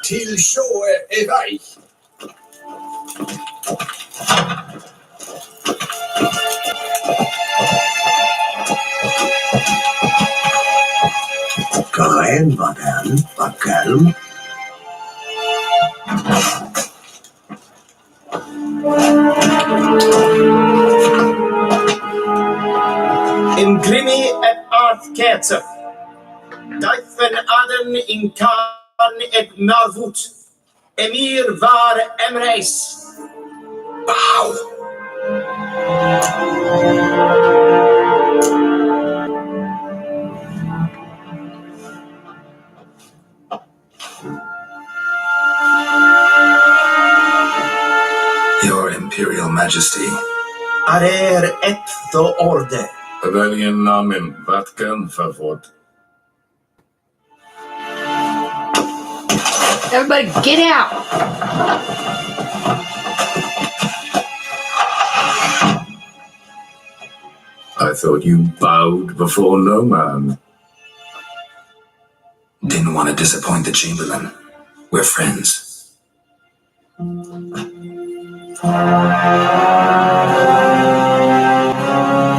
Till shore är vej. Karen Bakalm. In Grimmy et Arthketse, Deifen Aden in Karn et Narvut, Emhyr var Emreis. Wow. Your Imperial Majesty. Arer et do orde. Rebellion namen Vatkan favor. Everybody get out! I thought you bowed before no man. Didn't want to disappoint the Chamberlain. We're friends.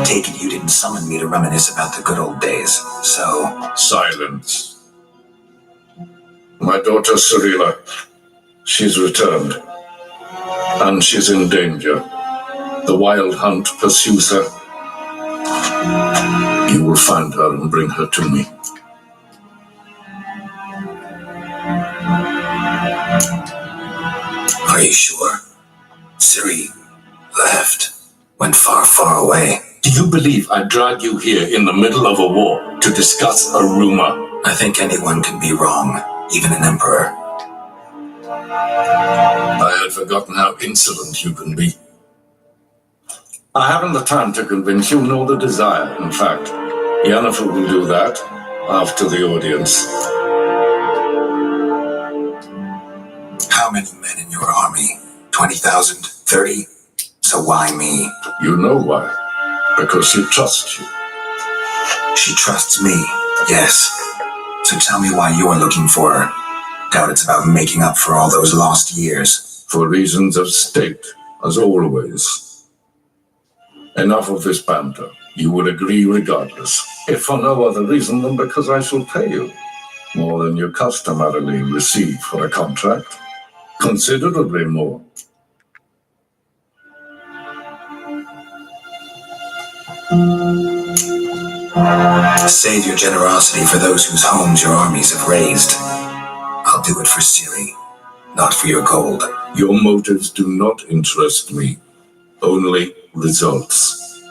Take it you didn't summon me to reminisce about the good old days, so... Silence. My daughter Cyrilla, she's returned. And she's in danger. The wild hunt pursues her. You will find her and bring her to me. Are you sure? Ciri left. Went far, far away. Do you believe I dragged you here in the middle of a war to discuss a rumor? I think anyone can be wrong, even an emperor. I had forgotten how insolent you can be. I haven't the time to convince you, nor the desire, in fact. Yennefer will do that after the audience. How many men in your army? 20,000? 30? So why me? You know why. Because she trusts you. She trusts me, yes. So tell me why you're looking for her. Doubt it's about making up for all those lost years. For reasons of state, as always. Enough of this banter. You will agree regardless, if for no other reason than because I shall pay you more than you customarily receive for a contract. Considerably more. Save your generosity for those whose homes your armies have razed. I'll do it for Ciri, not for your gold. Your motives do not interest me. Only results.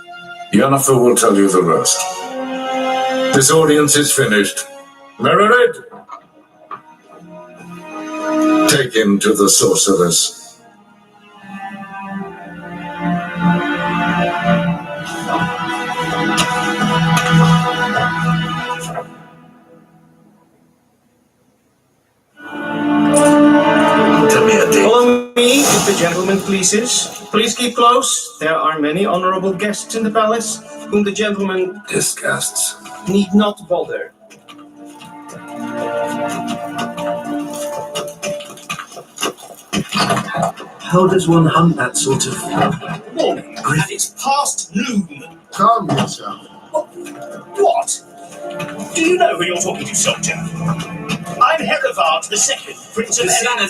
Yennefer will tell you the rest. This audience is finished. Mererid! Take him to the sorceress. Follow me, if the gentleman pleases. Please keep close. There are many honorable guests in the palace, whom the gentleman Disgusts. need not bother. How does one hunt that sort of... Morning, and it's past noon. Calm yourself. What? Do you know who you're talking to, soldier? I'm Herivard II, Prince of Vizima.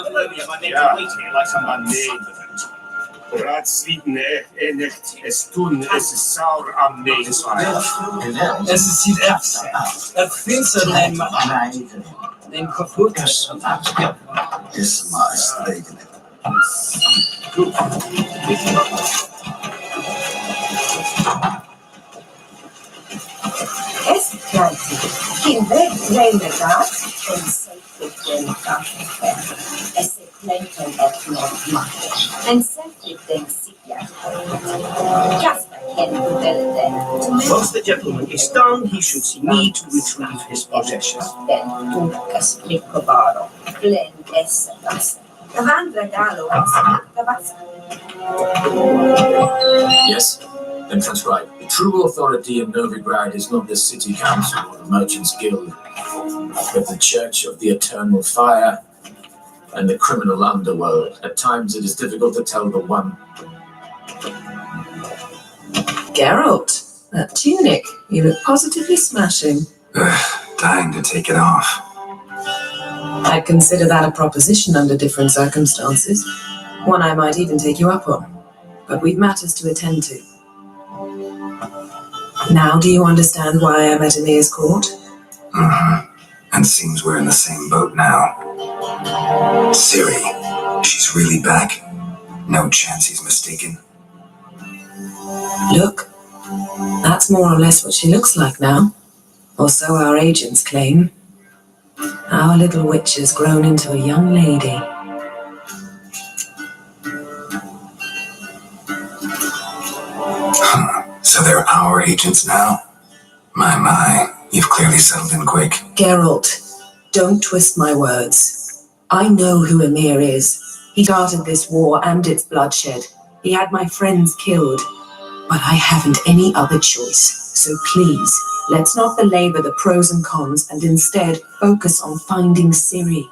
Below me, my native waiting here like some unsolvent. Ratslieden echt, es tun, es ist sauer am nächsten. Es sieht echt finster den kaputt ist. Is my bacon. Escorted. Kinder Yennefer and sacred Yennefer. As a plantain of Nordmark and sacred then Sipia. Jasper can rebel then. Once the gentleman is done, he should see me to retrieve his possessions. Then Turcas Ricovaro. Glen Essetas. Vandra Gallo Yes, Entrance right. The true authority in Nilfgaard is not the city council or the merchants' guild, but the Church of the Eternal Fire and the criminal underworld. At times it is difficult to tell the one. Geralt, that tunic, you look positively smashing. Dying to take it off. I'd consider that a proposition under different circumstances. One I might even take you up on. But we've matters to attend to. Now do you understand why I'm at Emhyr's court? Mm-hmm. And seems we're in the same boat now. Ciri, she's really back? No chance he's mistaken? Look, that's more or less what she looks like now. Or so our agents claim. Our little witch has grown into a young lady. So they're our agents now? My, you've clearly settled in quick. Geralt, don't twist my words. I know who Emhyr is. He started this war and its bloodshed. He had my friends killed. But I haven't any other choice. So please, let's not belabor the pros and cons and instead focus on finding Ciri.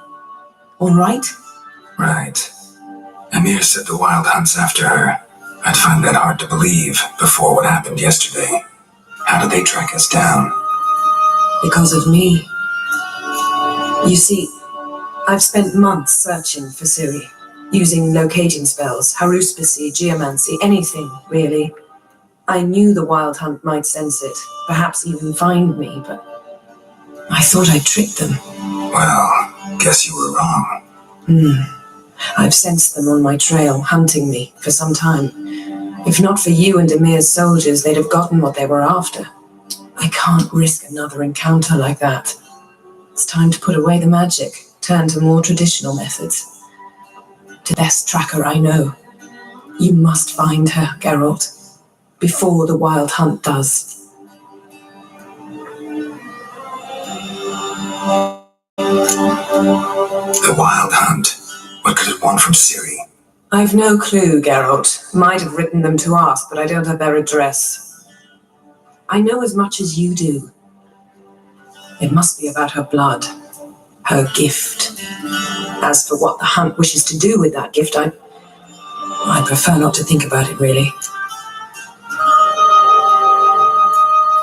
All right? Right. Emhyr said the Wild Hunt's after her. I'd find that hard to believe before what happened yesterday. How did they track us down? Because of me. You see, I've spent months searching for Ciri, using locating spells, haruspicy, geomancy, anything, really. I knew the Wild Hunt might sense it, perhaps even find me, but I thought I'd tricked them. Well, guess you were wrong. I've sensed them on my trail, hunting me, for some time. If not for you and Emhyr's soldiers, they'd have gotten what they were after. I can't risk another encounter like that. It's time to put away the magic, turn to more traditional methods. The best tracker I know. You must find her, Geralt, before the Wild Hunt does. The Wild Hunt? What could it want from Ciri? I've no clue, Geralt. Might have written them to ask, but I don't have their address. I know as much as you do. It must be about her blood, her gift. As for what the Hunt wishes to do with that gift, I prefer not to think about it, really.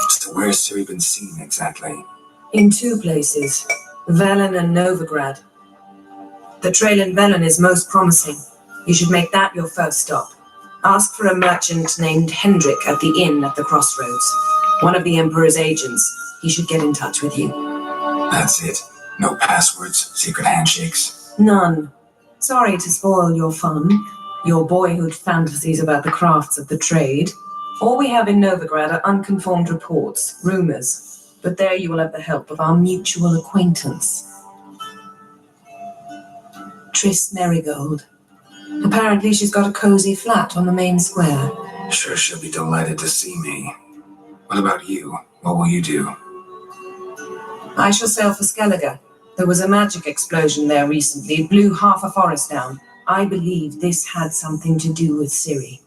So where's Ciri been seen exactly? In two places, Velen and Novigrad. The trail in Velen is most promising. You should make that your first stop. Ask for a merchant named Hendrik at the inn at the crossroads. One of the Emperor's agents. He should get in touch with you. That's it? No passwords, secret handshakes? None. Sorry to spoil your fun, your boyhood fantasies about the crafts of the trade. All we have in Novigrad are unconfirmed reports, rumors. But there you will have the help of our mutual acquaintance. Triss Merigold. Apparently she's got a cozy flat on the main square. Sure she'll be delighted to see me. What about you? What will you do? I shall sail for Skellige. There was a magic explosion there recently. It blew half a forest down. I believe this had something to do with Ciri.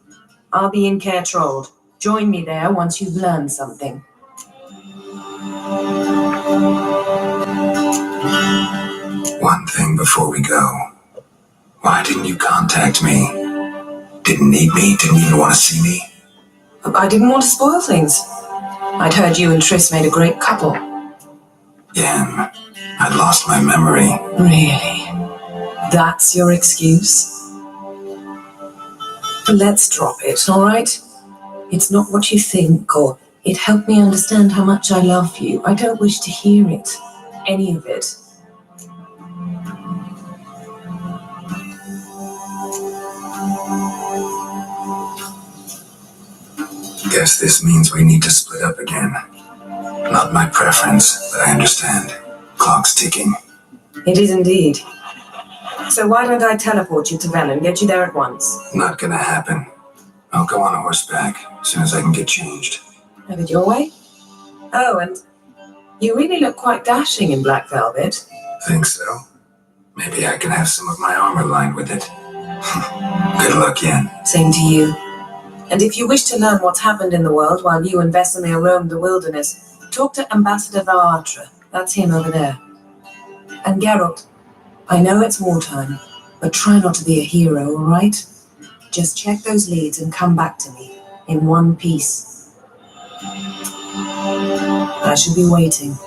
I'll be in Caer Trold. Join me there once you've learned something. One thing before we go. Why didn't you contact me? Didn't need me? Didn't even want to see me? I didn't want to spoil things. I'd heard you and Triss made a great couple. Yen, I'd lost my memory. Really? That's your excuse? Let's drop it, all right? It's not what you think, or it helped me understand how much I love you. I don't wish to hear it. Any of it. Guess this means we need to split up again. Not my preference, but I understand. Clock's ticking. It is indeed. So why don't I teleport you to Velen, get you there at once? Not gonna happen. I'll go on horseback as soon as I can get changed. Have it your way? Oh, and you really look quite dashing in black velvet. Think so? Maybe I can have some of my armor lined with it. Good luck, Yen. Same to you. And if you wish to learn what's happened in the world while you and Vesemir roamed the wilderness, talk to Ambassador Vaatra. That's him over there. And Geralt, I know it's wartime, but try not to be a hero, all right? Just check those leads and come back to me, in one piece. I shall be waiting.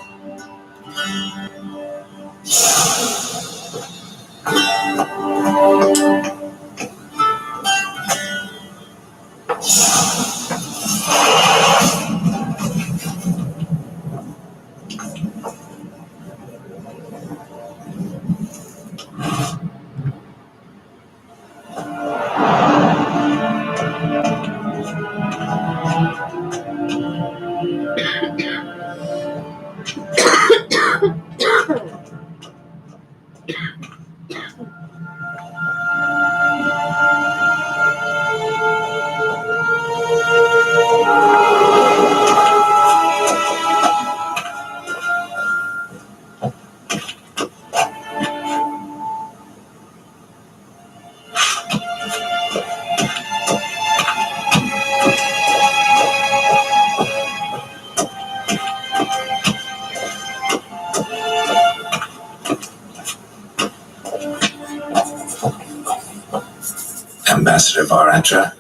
Ambassador Varatra,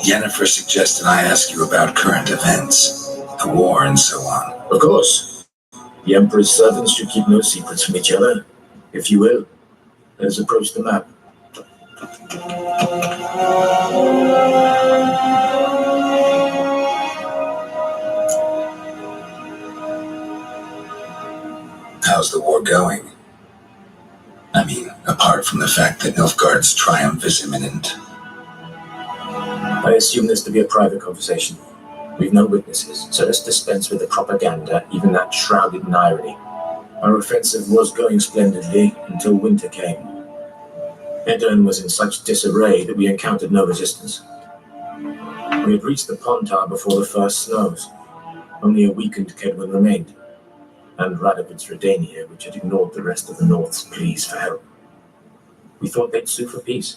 Yennefer suggested I ask you about current events, the war and so on. Of course. The Emperor's servants should keep no secrets from each other. If you will, let us approach the map. How's the war going? I mean, apart from the fact that Nilfgaard's triumph is imminent. I assume this to be a private conversation. We've no witnesses, so let's dispense with the propaganda, even that shrouded in irony. Our offensive was going splendidly until winter came. Edirn was in such disarray that we encountered no resistance. We had reached the Pontar before the first snows. Only a weakened Kedwin remained, and Radovid's Redania, which had ignored the rest of the North's pleas for help. We thought they'd sue for peace,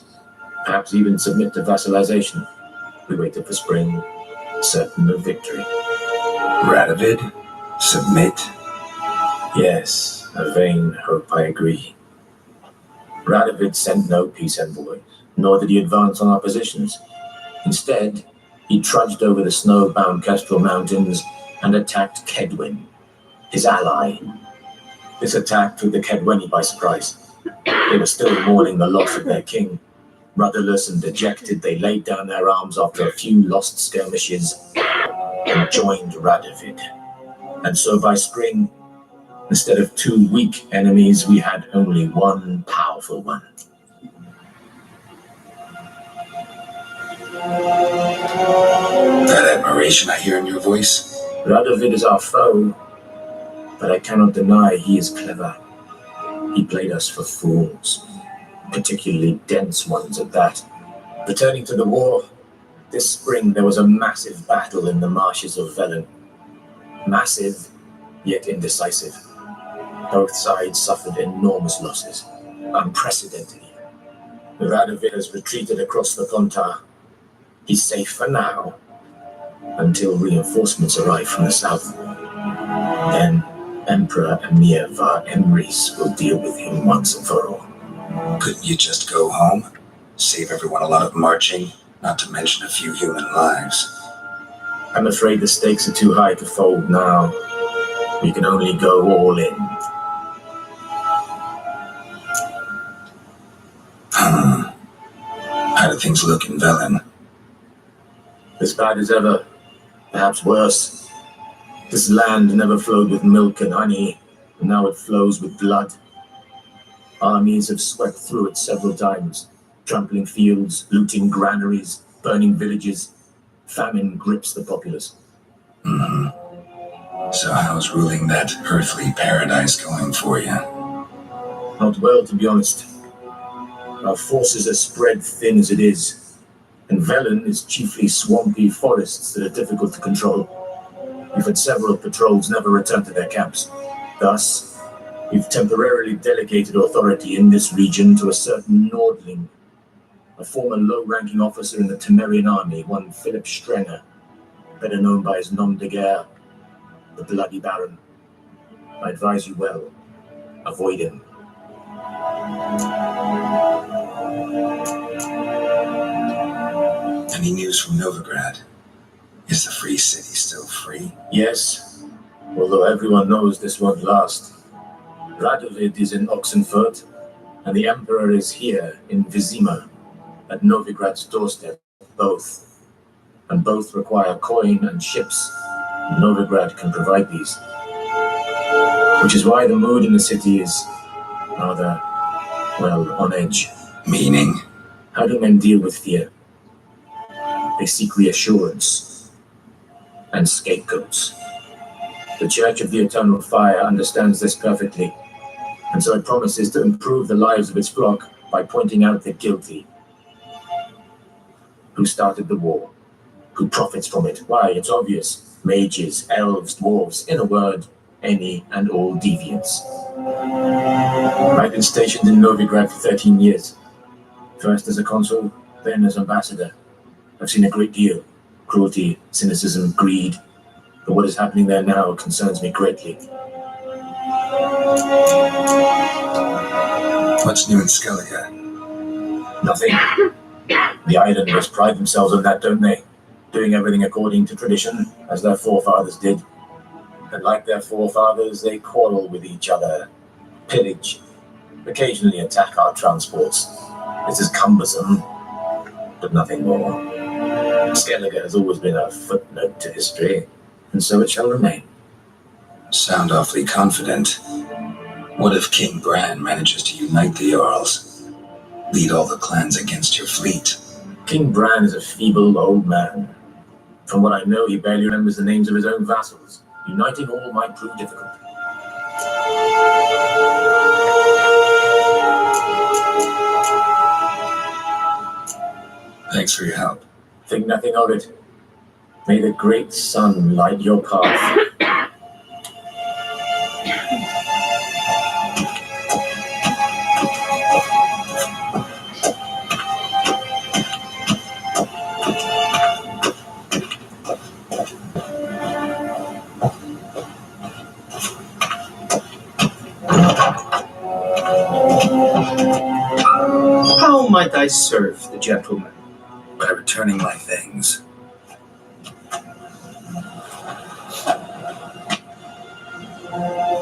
perhaps even submit to vassalization. We waited for spring, certain of victory. Radovid? Submit? Yes, a vain hope, I agree. Radovid sent no peace envoys, nor did he advance on our positions. Instead, he trudged over the snow-bound Kestrel Mountains and attacked Kedwin, his ally. This attack took the Kedweni by surprise. They were still mourning the loss of their king. Rudderless and dejected, they laid down their arms after a few lost skirmishes and joined Radovid. And so by spring, instead of 2 weak enemies, we had only one powerful one. That admiration I hear in your voice? Radovid is our foe, but I cannot deny he is clever. He played us for fools, particularly dense ones at that. Returning to the war, this spring there was a massive battle in the marshes of Velen. Massive, yet indecisive. Both sides suffered enormous losses, unprecedented. Radovid has retreated across the Pontar. He's safe for now, until reinforcements arrive from the south. Then Emperor Emhyr Emreis will deal with him once and for all. Couldn't you just go home? Save everyone a lot of marching, not to mention a few human lives. I'm afraid the stakes are too high to fold now. We can only go all in. How do things look in Velen? As bad as ever, perhaps worse. This land never flowed with milk and honey, and now it flows with blood. Armies have swept through it several times, trampling fields, looting granaries, burning villages. Famine grips the populace. So how's ruling that earthly paradise going for you? Not well, to be honest. Our forces are spread thin as it is, and Velen is chiefly swampy forests that are difficult to control. We've had several patrols never return to their camps. Thus, we've temporarily delegated authority in this region to a certain Nordling, a former low-ranking officer in the Temerian army, one Philip Strenger, better known by his nom de guerre, the Bloody Baron. I advise you well. Avoid him. Any news from Novigrad? Is the free city still free? Yes, although everyone knows this won't last. Radovid is in Oxenfurt, and the Emperor is here in Vizima, at Novigrad's doorstep, both. And both require coin and ships. Novigrad can provide these. Which is why the mood in the city is rather, well, on edge. Meaning? How do men deal with fear? They seek reassurance and scapegoats. The Church of the Eternal Fire understands this perfectly, and so it promises to improve the lives of its flock by pointing out the guilty. Who started the war? Who profits from it? Why, it's obvious. Mages, elves, dwarves, in a word, any and all deviants. I've been stationed in Novigrad for 13 years. First as a consul, then as ambassador. I've seen a great deal. Cruelty, cynicism, greed. But what is happening there now concerns me greatly. What's new in Skellige? Nothing. The Islanders pride themselves on that, don't they? Doing everything according to tradition, as their forefathers did. And like their forefathers, they quarrel with each other, pillage, occasionally attack our transports. This is cumbersome, but nothing more. Skellige has always been a footnote to history, and so it shall remain. Sound awfully confident. What if King Bran manages to unite the Jarls? Lead all the clans against your fleet? King Bran is a feeble old man. From what I know, he barely remembers the names of his own vassals. Uniting all might prove difficult. Thanks for your help. Think nothing of it. May the great sun light your path. How might I serve the gentleman? By returning my things.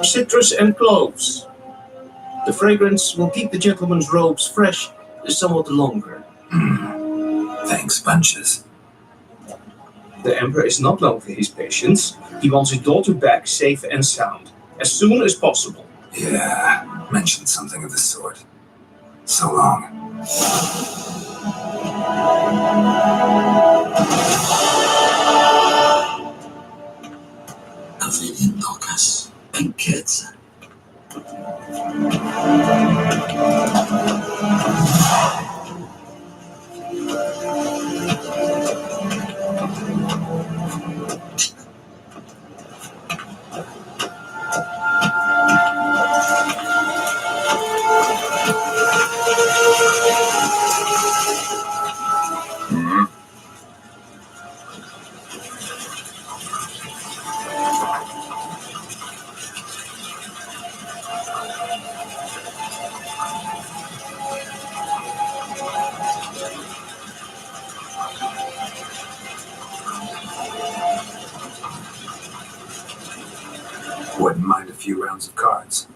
Citrus and cloves. The fragrance will keep the gentleman's robes fresh somewhat longer. Thanks, bunches. The Emperor is not known for his patience. He wants his daughter back safe and sound, as soon as possible. Yeah, mentioned something of the sort. So long. Avlinian Nokas and kids. Wouldn't mind a few rounds of cards.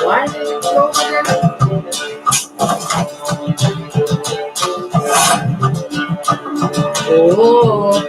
Why did it go over there? Oh.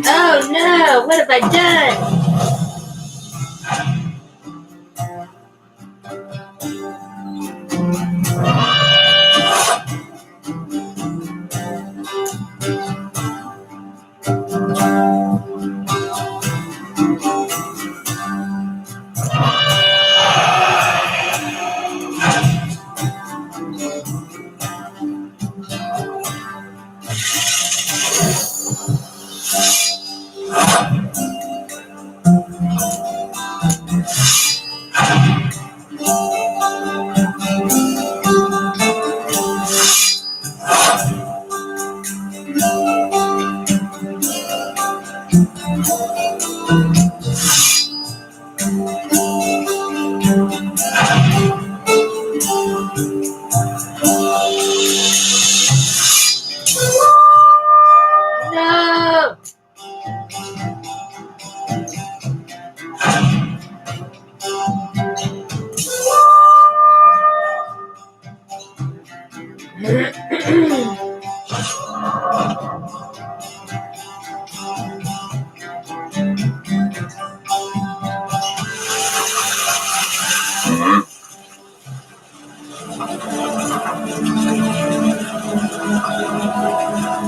Oh no, what have I done? No!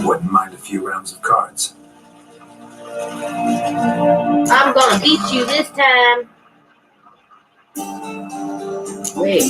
Wouldn't mind a few rounds of cards. I'm gonna beat you this time. Wait.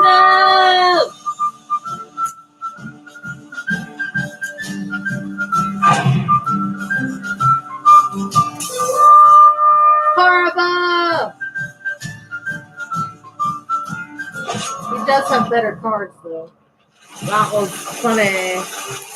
No! Horrible! He does have better cards, though. That was funny.